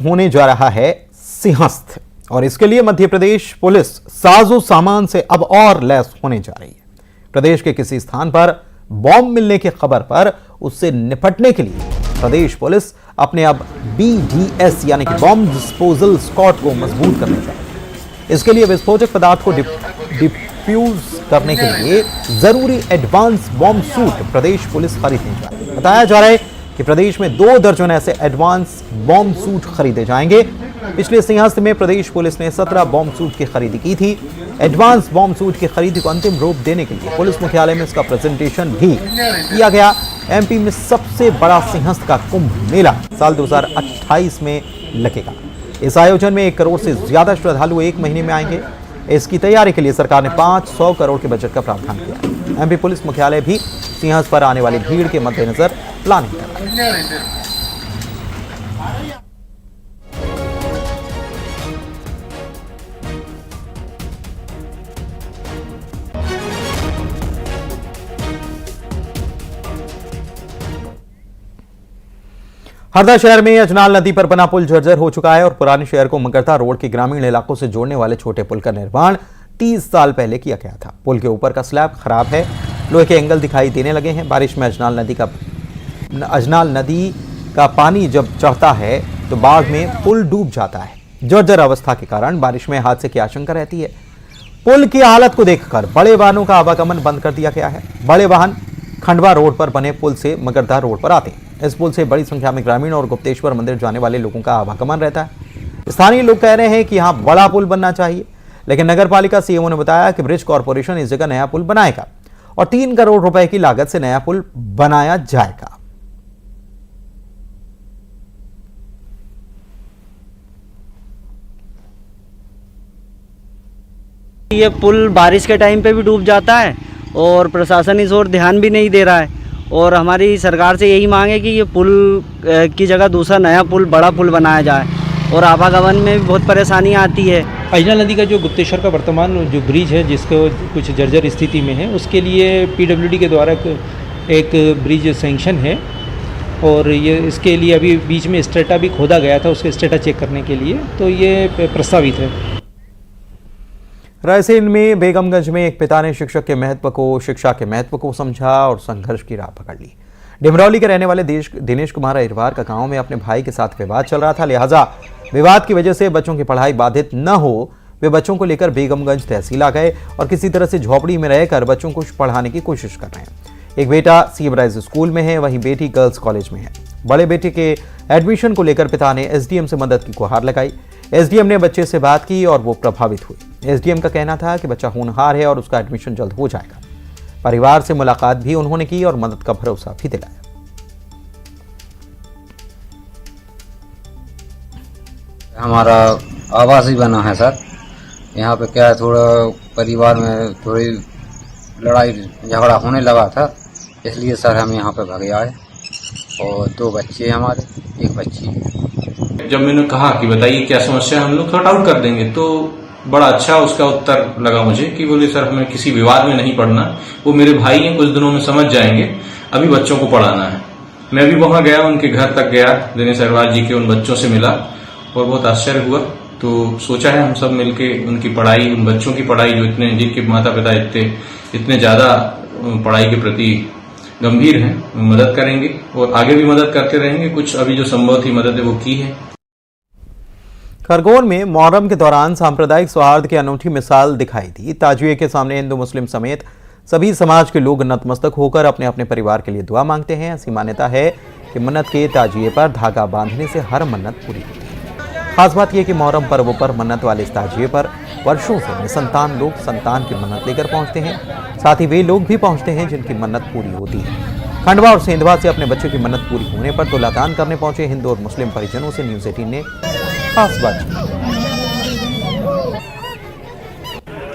होने जा रहा है सिंहस्थ और इसके लिए मध्य प्रदेश पुलिस साजो सामान से अब और लैस होने जा रही है। प्रदेश के किसी स्थान पर बॉम्ब मिलने की खबर पर उससे निपटने के लिए प्रदेश पुलिस अपने अब BDS यानी कि बॉम्ब डिस्पोजल स्क्वाड को मजबूत करने जा रही है। इसके लिए विस्फोटक पदार्थ को डिफ्यूज करने के लिए जरूरी एडवांस बॉम्ब सूट प्रदेश पुलिस खरीदने जा रही है। बताया जा रहा है कि प्रदेश में 2 दर्जन ऐसे एडवांस बॉम्ब सूट खरीदे जाएंगे। पिछले सिंहस्थ में प्रदेश पुलिस ने 17 बॉम्ब सूट की खरीदी की थी। एडवांस बॉम्ब सूट की खरीदी को अंतिम रूप देने के लिए पुलिस मुख्यालय में इसका प्रेजेंटेशन भी किया गया। MP में सबसे बड़ा सिंहस्थ का कुंभ मेला साल 2028 में लगेगा। इस आयोजन में 1 करोड़ से ज्यादा श्रद्धालु 1 महीने में आएंगे। इसकी तैयारी के लिए सरकार ने 500 करोड़ के बजट का प्रावधान किया। MP पुलिस मुख्यालय भी सिंहस्थ पर आने वाली भीड़ के मद्देनजर प्लानिंग कर रहा है। हरदा शहर में अजनाल नदी पर बना पुल जर्जर हो चुका है और पुराने शहर को मगरता रोड के ग्रामीण इलाकों से जोड़ने वाले छोटे पुल का निर्माण 30 साल पहले किया गया था। पुल के ऊपर का स्लैब खराब है, लोहे के एंगल दिखाई देने लगे हैं। बारिश में अजनाल नदी का पानी जब चढ़ता है तो बाद में पुल डूब जाता है। जर्जर अवस्था के कारण बारिश में हादसे की आशंका रहती है। पुल की हालत को देखकर बड़े वाहनों का आवागमन बंद कर दिया गया है। बड़े वाहन खंडवा रोड पर बने पुल से मगरदा रोड पर आते हैं। इस पुल से बड़ी संख्या में ग्रामीण और गुप्तेश्वर मंदिर जाने वाले लोगों का आवागमन रहता है। स्थानीय लोग कह रहे हैं कि यहां बड़ा पुल बनना चाहिए, लेकिन नगरपालिका सीएमओ ने बताया कि ब्रिज कॉर्पोरेशन इस जगह नया पुल बनाएगा और 3 करोड़ रुपए की लागत से नया पुल बनाया जाएगा। ये पुल बारिश के टाइम पे भी डूब जाता है और प्रशासन इस ओर ध्यान भी नहीं दे रहा है और हमारी सरकार से यही मांग है कि ये पुल की जगह दूसरा नया पुल, बड़ा पुल बनाया जाए और आवागमन में भी बहुत परेशानी आती है। अजनाल नदी का जो गुप्तेश्वर का वर्तमान जो ब्रिज है जिसको कुछ जर्जर स्थिति में है, उसके लिए PWD के द्वारा एक ब्रिज सैंक्शन है और ये इसके लिए अभी बीच में स्ट्रेटा भी खोदा गया था, उसके स्ट्रेटा चेक करने के लिए, तो ये प्रस्तावित है। रायसेन में बेगमगंज में एक पिता ने शिक्षा के महत्व को समझा और संघर्ष की राह पकड़ ली। डिमरौली के रहने वाले दिनेश कुमार अहिरवार का गांव में अपने भाई के साथ विवाद चल रहा था, लिहाजा विवाद की वजह से बच्चों की पढ़ाई बाधित न हो, वे बच्चों को लेकर बेगमगंज तहसील आ गए और किसी तरह से झोपड़ी में रहकर बच्चों को पढ़ाने की कोशिश कर रहे हैं। एक बेटा सीबराइज स्कूल में है, वहीं बेटी गर्ल्स कॉलेज में है। बड़े बेटे के एडमिशन को लेकर पिता ने SDM से मदद की गुहार लगाई। SDM ने बच्चे से बात की और वो प्रभावित हुए। SDM का कहना था कि बच्चा होनहार है और उसका एडमिशन जल्द हो जाएगा। परिवार से मुलाकात भी उन्होंने की और मदद का भरोसा भी दिलाया। हमारा आवास ही बना है सर। यहाँ पे क्या है, थोड़ा परिवार में थोड़ी लड़ाई झगड़ा होने लगा था, इसलिए सर हम यहाँ पे भागे आए और 2 बच्चे हमारे, 1 बच्ची। जब मैंने कहा कि बताइए क्या समस्या है, हम लोग सॉर्ट आउट कर देंगे, तो बड़ा अच्छा उसका उत्तर लगा मुझे कि बोले सर हमें किसी विवाद में नहीं पड़ना, वो मेरे भाई हैं, कुछ दिनों में समझ जाएंगे, अभी बच्चों को पढ़ाना है। मैं भी वहां गया, उनके घर तक गया, दिनेश अहिरवार जी के उन बच्चों से मिला और बहुत आश्चर्य हुआ। तो सोचा है हम सब मिलके उनकी पढ़ाई, उन बच्चों की पढ़ाई जो जिनके माता पिता इतने ज्यादा पढ़ाई के प्रति गंभीर हैं, मदद करेंगे और आगे भी मदद करते रहेंगे। कुछ अभी जो संभव थी मदद है वो की है। खरगोन में मुहर्रम के दौरान सांप्रदायिक सौहार्द की अनूठी मिसाल दिखाई दी। ताजिए के सामने हिंदू मुस्लिम समेत सभी समाज के लोग नतमस्तक होकर अपने अपने परिवार के लिए दुआ मांगते हैं। ऐसी मान्यता है कि मन्नत के ताजिए पर धागा बांधने से हर मन्नत पूरी होती है। खास बात यह कि मुहर्रम पर्व पर मन्नत वाले इस ताजिए पर वर्षों से निसंतान लोग संतान की मन्नत लेकर पहुंचते हैं। साथ ही वे लोग भी पहुंचते हैं जिनकी मन्नत पूरी होती है। खंडवा और सेंधवा से अपने बच्चे की मन्नत पूरी होने पर तुलादान करने पहुंचे हिंदू और मुस्लिम परिजनों से न्यूज़ 18 ने खास बात।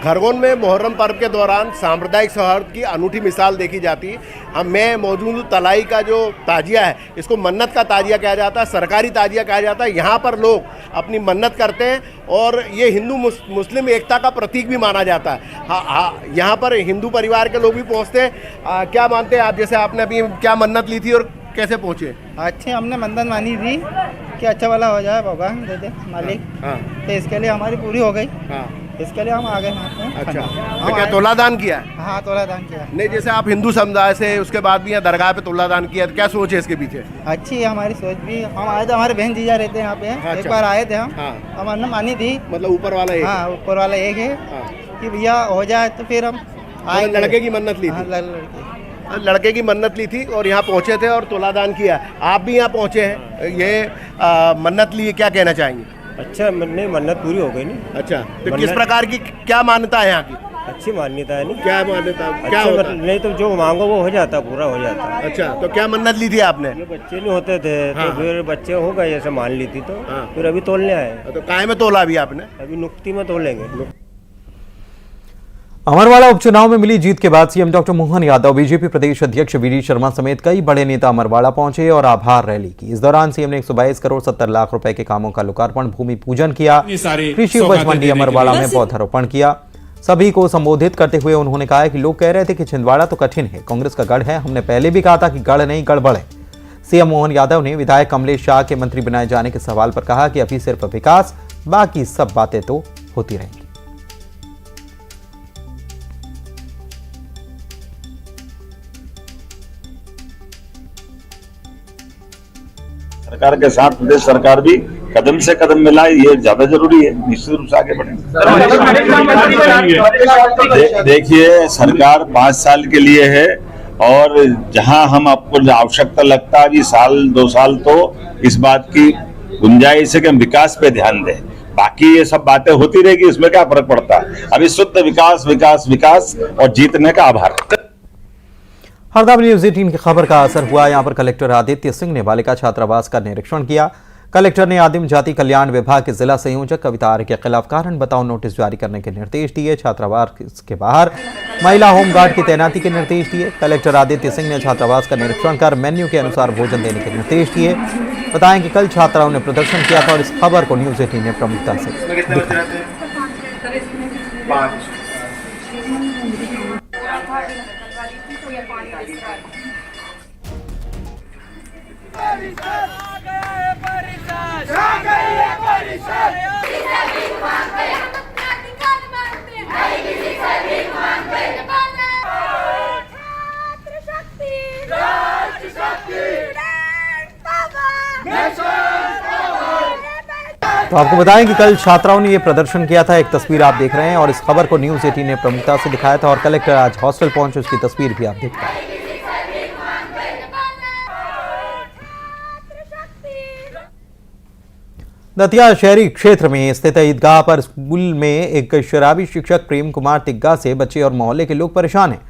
खरगोन में मुहर्रम पर्व के दौरान सांप्रदायिक सौहार्द की अनूठी मिसाल देखी जाती है। मैं मौजूद हूँ तलाई का जो ताजिया है, इसको मन्नत का ताजिया कहा जाता है, सरकारी ताजिया कहा जाता है। यहाँ पर लोग अपनी मन्नत करते हैं और ये हिंदू मुस्लिम एकता का प्रतीक भी माना जाता है। हाँ, यहाँ पर हिंदू परिवार के लोग भी पहुँचते हैं। क्या मानते हैं आप, जैसे आपने अभी क्या मन्नत ली थी और कैसे पहुँचे? अच्छे हमने मन्नत मानी थी कि अच्छा वाला हो जाए, भगवान दे दे मालिक। हाँ तो इसके लिए हमारी पूरी हो गई, हाँ। इसके लिए हम आ गए यहाँ पे। अच्छा, हम तो क्या आए- तोला दान किया है? हाँ, तोला दान किया। नहीं, जैसे आप हिंदू समुदाय से, उसके बाद भी यहाँ दरगाह पे तोला दान किया, तो क्या सोच है इसके पीछे? अच्छी है हमारी सोच भी। हम आए थे, हमारे बहन जीजा रहते हैं यहाँ पे। अच्छा। एक बार आए थे हम, हाँ। हमने मानी थी। मतलब ऊपर वाला एक? हाँ, ऊपर वाला एक है हाँ। कि भैया हो जाए, तो फिर हम आए। मतलब लड़के की मन्नत ली हाँ, थी? लड़के लड़के की मन्नत ली थी और यहाँ पहुँचे थे और तोला दान किया। आप भी यहाँ पहुँचे हैं, ये मन्नत ली, क्या कहना चाहेंगे? अच्छा, नहीं मन्नत पूरी हो गई नहीं। अच्छा, तो किस प्रकार की क्या मान्यता है यहाँ की? अच्छी मान्यता है नहीं। क्या मान्यता, क्या अच्छा, होता है? नहीं तो जो मांगो वो हो जाता, पूरा हो जाता। अच्छा, तो क्या मन्नत ली थी आपने? ये बच्चे नहीं होते थे हाँ। तो फिर बच्चे हो गए, ऐसे मान ली थी तो हाँ। फिर अभी तोलने आए। तो काय में तोला अभी आपने? अभी नुक्ती में तोलेंगे। अमरवाड़ा उपचुनाव में मिली जीत के बाद CM doctor Mohan Yadav, BJP प्रदेश अध्यक्ष वीडी शर्मा समेत कई बड़े नेता अमरवाड़ा पहुंचे और आभार रैली की। इस दौरान सीएम ने 122 करोड़ 70 लाख रुपए के कामों का लोकार्पण, भूमि पूजन किया, कृषि उपज मंडी अमरवाड़ा में पौधारोपण किया। सभी को संबोधित करते हुए उन्होंने कहा कि लोग कह रहे थे कि छिंदवाड़ा तो कठिन है, कांग्रेस का गढ़ है। हमने पहले भी कहा था कि गढ़ नहीं गड़बड़ है। सीएम मोहन यादव ने विधायक कमलेश शाह के मंत्री बनाए जाने के सवाल पर कहा कि अभी सिर्फ विकास, बाकी सब बातें तो होती रहेंगी। सरकार के साथ प्रदेश सरकार भी कदम से कदम मिलाए, ये ज्यादा जरूरी है। निश्चित रूप से आगे बढ़े। देखिए, सरकार 5 साल के लिए है और जहां हम आपको आवश्यकता लगता है, अभी साल 2 साल तो इस बात की गुंजाइश है कि हम विकास पे ध्यान दें। बाकी ये सब बातें होती रहेगी, इसमें क्या फर्क पड़ता है। अभी शुद्ध विकास विकास विकास और जीतने का आभार। हरदा में न्यूज 18 की खबर का असर हुआ। यहां पर कलेक्टर आदित्य सिंह ने बालिका छात्रावास का निरीक्षण किया। कलेक्टर ने आदिम जाति कल्याण विभाग के जिला संयोजक कविता आर्य के खिलाफ कारण बताओ नोटिस जारी करने के निर्देश दिए। छात्रावास के बाहर महिला होमगार्ड की तैनाती के निर्देश दिए। कलेक्टर आदित्य सिंह ने छात्रावास का निरीक्षण कर मेन्यू के अनुसार भोजन देने के निर्देश दिए। बताएं कि कल छात्राओं ने प्रदर्शन किया था और इस खबर को न्यूज 18 ने प्रमुखता से दिखाया। तो आपको बताएं कि कल छात्राओं ने यह प्रदर्शन किया था। एक तस्वीर आप देख रहे हैं और इस खबर को न्यूज 18 ने प्रमुखता से दिखाया था और कलेक्टर आज हॉस्टल पहुंचे, उसकी तस्वीर भी आप देख पाए। दतिया शहरी क्षेत्र में स्थित ईदगाह पर स्कूल में एक शराबी शिक्षक प्रेम कुमार तिग्गा से बच्चे और मोहल्ले के लोग परेशान हैं।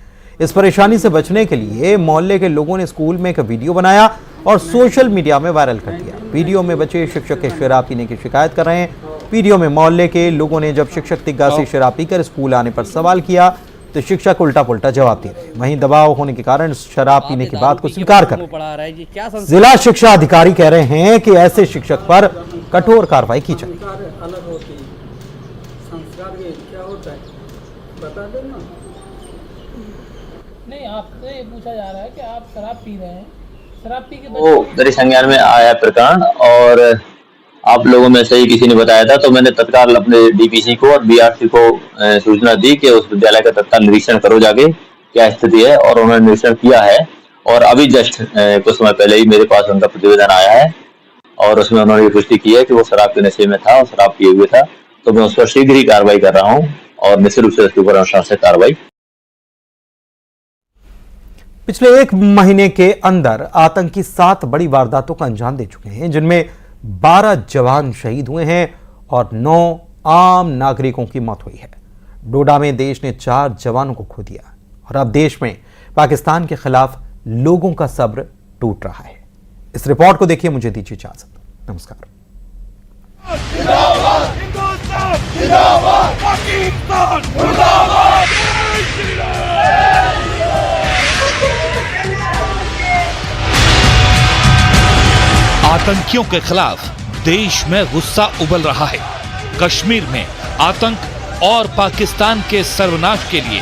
इस परेशानी से बचने के लिए मोहल्ले के लोगों ने स्कूल में एक वीडियो बनाया और सोशल मीडिया में वायरल कर दिया। वीडियो में बच्चे शिक्षक के शराब पीने की शिकायत कर रहे हैं। वीडियो में मोहल्ले के लोगों ने जब शिक्षक तिग्गा से शराब पीकर स्कूल आने पर सवाल किया तो शिक्षक उल्टा पुल्टा जवाब दे रहे। वहीं दबाव होने के कारण शराब पीने की बात को स्वीकार कर रहे। जिला शिक्षा अधिकारी कह रहे हैं कि ऐसे शिक्षक पर कठोर कार्रवाई की जाए। नहीं, आपसे ये पूछा जा रहा है कि आप शराब पी रहे हैं, शराब पी के वो मेरे संज्ञान में आया प्रकरण और आप लोगों में से ही किसी ने बताया था, तो मैंने तत्काल अपने डीपीसी को और बीआरसी को सूचना दी कि उस विद्यालय का तत्काल निरीक्षण करो जाके क्या स्थिति है, और उन्होंने निरीक्षण किया है। और अभी जस्ट कुछ समय पहले ही मेरे पास उनका प्रतिवेदन आया है और उसमें उन्होंने ये पुष्टि की है कि वो शराब के नशे में था और शराब पिए हुए था। तो मैं उस पर शीघ्र ही कार्रवाई कर रहा हूँ और निश्चित रूप से उसके ऊपर अनुशासन कार्रवाई। पिछले 1 महीने के अंदर आतंकी 7 बड़ी वारदातों का अंजाम दे चुके हैं, जिनमें 12 जवान शहीद हुए हैं और 9 आम नागरिकों की मौत हुई है। डोडा में देश ने 4 जवानों को खो दिया और अब देश में पाकिस्तान के खिलाफ लोगों का सब्र टूट रहा है। इस रिपोर्ट को देखिए, मुझे दीजिए इजाजत। नमस्कार। आतंकियों के खिलाफ देश में गुस्सा उबल रहा है। कश्मीर में आतंक और पाकिस्तान के सर्वनाश के लिए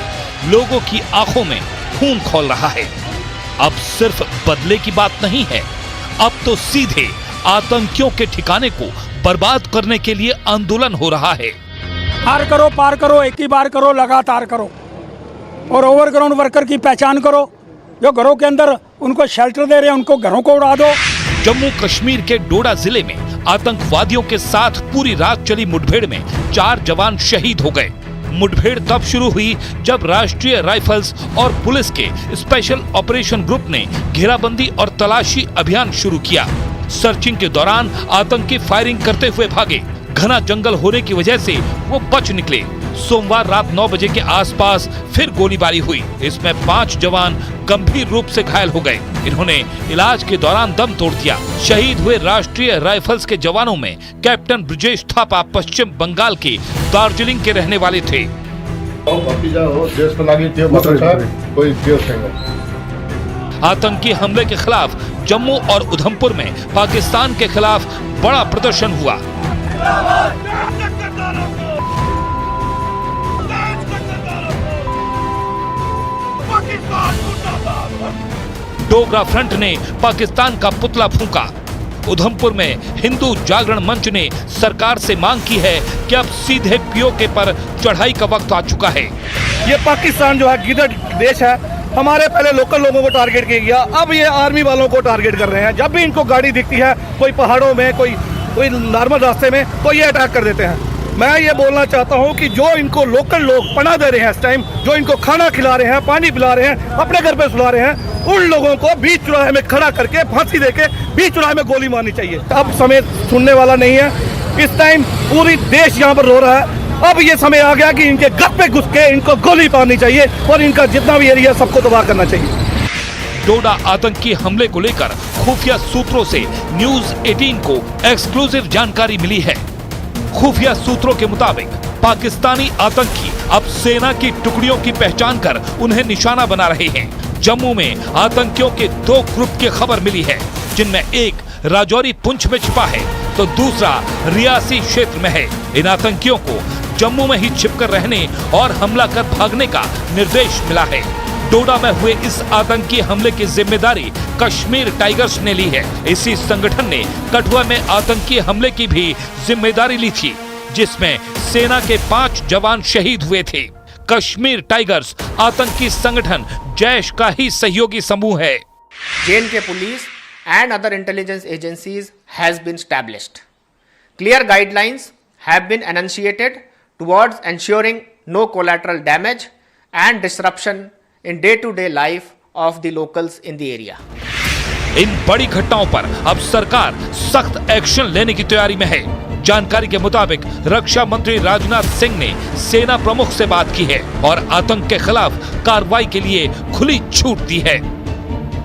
लोगों की आंखों में खून खौल रहा है। अब सिर्फ बदले की बात नहीं है, अब तो सीधे आतंकियों के ठिकाने को बर्बाद करने के लिए आंदोलन हो रहा है। पार करो, एक ही बार करो, लगातार करो और ओवरग्राउंड वर्कर की पहचान करो, जो घरों के अंदर उनको शेल्टर दे रहे हैं उनको घरों को उड़ा दो। जम्मू कश्मीर के डोडा जिले में आतंकवादियों के साथ पूरी रात चली मुठभेड़ में 4 जवान शहीद हो गए। मुठभेड़ तब शुरू हुई जब राष्ट्रीय राइफल्स और पुलिस के स्पेशल ऑपरेशन ग्रुप ने घेराबंदी और तलाशी अभियान शुरू किया। सर्चिंग के दौरान आतंकी फायरिंग करते हुए भागे। घना जंगल होने की वजह से वो बच निकले। सोमवार रात 9 बजे के आसपास फिर गोलीबारी हुई। इसमें 5 जवान गंभीर रूप से घायल हो गए। इन्होंने इलाज के दौरान दम तोड़ दिया। शहीद हुए राष्ट्रीय राइफल्स के जवानों में कैप्टन ब्रजेश थापा पश्चिम बंगाल के दार्जिलिंग के रहने वाले थे। आतंकी हमले के खिलाफ जम्मू और उधमपुर में पाकिस्तान के खिलाफ बड़ा प्रदर्शन हुआ। डोगरा फ्रंट ने पाकिस्तान का पुतला फूंका। उधमपुर में हिंदू जागरण मंच ने सरकार से मांग की है कि अब सीधे पीओके पर चढ़ाई का वक्त आ चुका है। ये पाकिस्तान जो है गिदड़ देश है, हमारे पहले लोकल लोगों को टारगेट किया गया, अब ये आर्मी वालों को टारगेट कर रहे हैं। जब भी इनको गाड़ी दिखती है, कोई पहाड़ों में, कोई नॉर्मल रास्ते में, तो ये अटैक कर देते हैं। मैं ये बोलना चाहता हूँ कि जो इनको लोकल लोग पनाह दे रहे हैं, इस टाइम जो इनको खाना खिला रहे हैं, पानी पिला रहे हैं, अपने घर पे सुला रहे हैं, उन लोगों को बीच चौराहे में खड़ा करके फांसी देके बीच चौराहे में गोली मारनी चाहिए। अब समय सुनने वाला नहीं है। इस टाइम पूरी देश यहाँ पर रो रहा है। अब ये समय आ गया कि इनके घर पे घुस के इनको गोली मारनी चाहिए और इनका जितना भी एरिया सबको तबाह करना चाहिए। डोडा आतंकी हमले को लेकर खुफिया सूत्रों से न्यूज 18 को एक्सक्लूसिव जानकारी मिली है। खुफिया सूत्रों के मुताबिक पाकिस्तानी आतंकी अब सेना की टुकड़ियों की पहचान कर उन्हें निशाना बना रहे हैं। जम्मू में आतंकियों के 2 ग्रुप की खबर मिली है, जिनमें एक राजौरी पुंछ में छिपा है तो दूसरा रियासी क्षेत्र में है। इन आतंकियों को जम्मू में ही छिपकर रहने और हमला कर भागने का निर्देश मिला है। डोडा में हुए इस आतंकी हमले की जिम्मेदारी कश्मीर टाइगर्स ने ली है। इसी संगठन ने कठुआ में आतंकी हमले की भी जिम्मेदारी ली थी, जिसमें सेना के 5 जवान शहीद हुए थे। कश्मीर टाइगर्स आतंकी संगठन जैश का ही सहयोगी समूह है। J&K police and other intelligence agencies has been established. Clear guidelines have been enunciated towards ensuring no collateral damage and disruption in day-to-day life of the locals in the area. इन बड़ी घटनाओं पर अब सरकार सख्त एक्शन लेने की तैयारी में है। जानकारी के मुताबिक रक्षा मंत्री राजनाथ सिंह ने सेना प्रमुख से बात की है और आतंक के खिलाफ कार्रवाई के लिए खुली छूट दी है।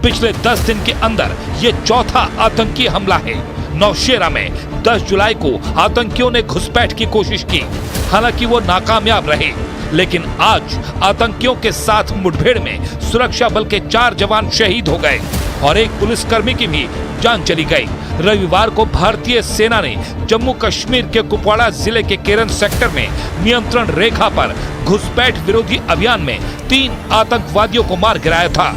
पिछले 10 दिन के अंदर ये चौथा आतंकी हमला है। नौशेरा में 10 जुलाई को आतंकियों ने घुसपैठ की कोशिश की, हालांकि वो नाकामयाब रहे। लेकिन आज आतंकियों के साथ मुठभेड़ में सुरक्षा बल के 4 जवान शहीद हो गए और एक पुलिसकर्मी की भी जान चली गई। रविवार को भारतीय सेना ने जम्मू कश्मीर के कुपवाड़ा जिले के केरन सेक्टर में नियंत्रण रेखा पर घुसपैठ विरोधी अभियान में 3 आतंकवादियों को मार गिराया था।